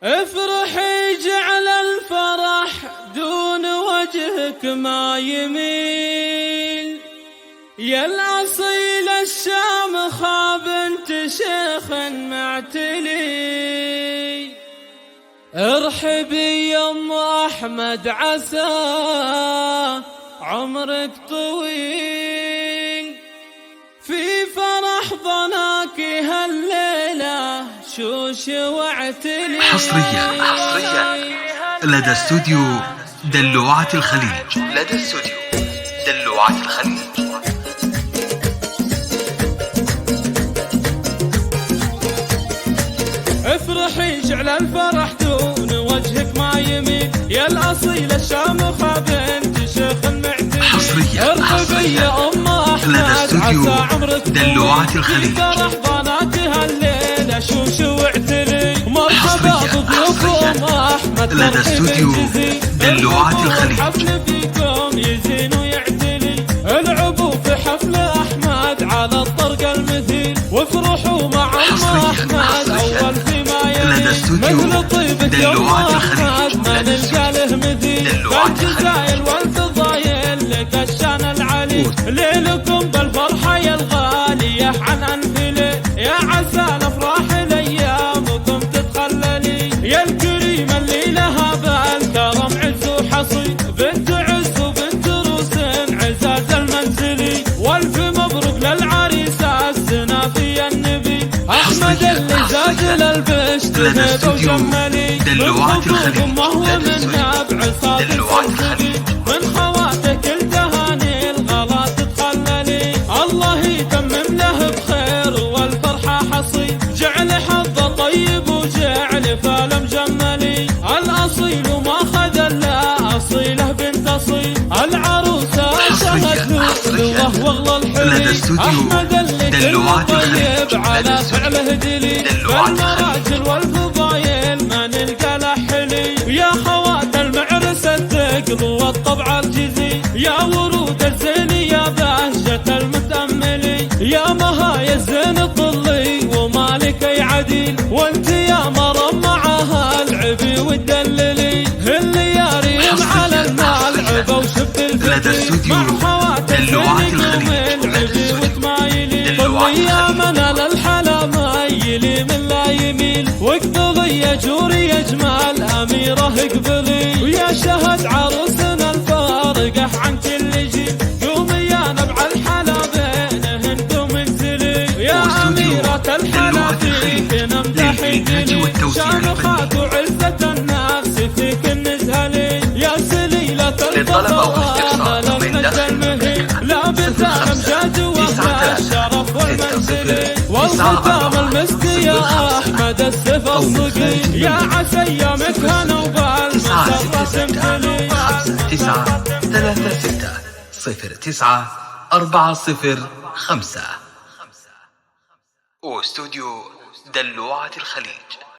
افرحي جعل الفرح دون وجهك ما يميل، يا الأصيل الشامخة بنت شيخ معتلي. ارحبي يا ام احمد عسى عمرك طويل، في فرح ضناك هالليلة شوش واعتلي. حصريا لدى استوديو دلوعة الخليج. افرحي جعل الفرح دون وجهك ما يميل، يا الأصيل الشامخة بنت شيخ معتلي. ارحبي يا ام احمد عسى عمرك دلوعة الخليج. في فرح ضناك هالليلة شوش واعتلي. مرحبا بضيوف ام احمد لدى استوديو دلوعة الخليج. الحفل فيكم يزين ويعتلي، العبوا في حفل احمد على الطرق المثيل، وافرحوا مع ام احمد اول فيما يلي. مثل طيبك يا ام احمد ما نلقى له مثيل، بالجزايل والفضايل لك الشان العلي. ليلكم بالفرحة يا الغالية عن انفلي، يا عسى الافراح لايامكم تتخللي. يا الكريمة اللي لها بالكرم عز وحصي، بنت عز وبنت روس عزاز المنزلي. والف مبروك للعريسة الزنافي النبي احمد اللي زاد للبشت هيبة وجملي. دلوعة الخليج. وهو من نبع صادق من خواتك التهاني الغلا تتخللي. الله يتمم له بخير والفرحة حصي، جعل حظه طيب وجعل فال مجملي. الأصيل وما خذ الا أصيله بنت أصيل، العروسة شهد له واغلى الحلي. أحمد اللي كله طيب على فعله دليل، بالمراجل والفضايل ما نلقى له حلي. يا خوات المعرس الثقل والطبع الجزي، يا ورود الزين يا بهجة المتأملي. يا مهايا الزين الطلي ومالك اي عديل، وانت يا مرم معها العبي والدللي. اللي يا ريم على الملعب وشب الفتي، مع خوات الزين العبي وتمايلي. طلي يا منال الحلا مايلي من لا يميل، واقبلي يا جوري يا جمال اميره اقبلي. ويا شهد عروسنا الفارقه عن كل جيل، قومي يا نبع الحلا بينهن قوم انزلي. يا اميره الحلا فيك نمدح الدلي، شامخات وعزه النفس فيك النزهلي. يا سليله الفضاء لفت المهي، لابس امجاد واهل الشرف والمنزلي. والختام المسك يا احمد السيف الصقي، يا عسى ايامك هنا وبالمسرة تمتلي. 9 3 6 0 9 4 0 5 واستوديو دلوعة الخليج.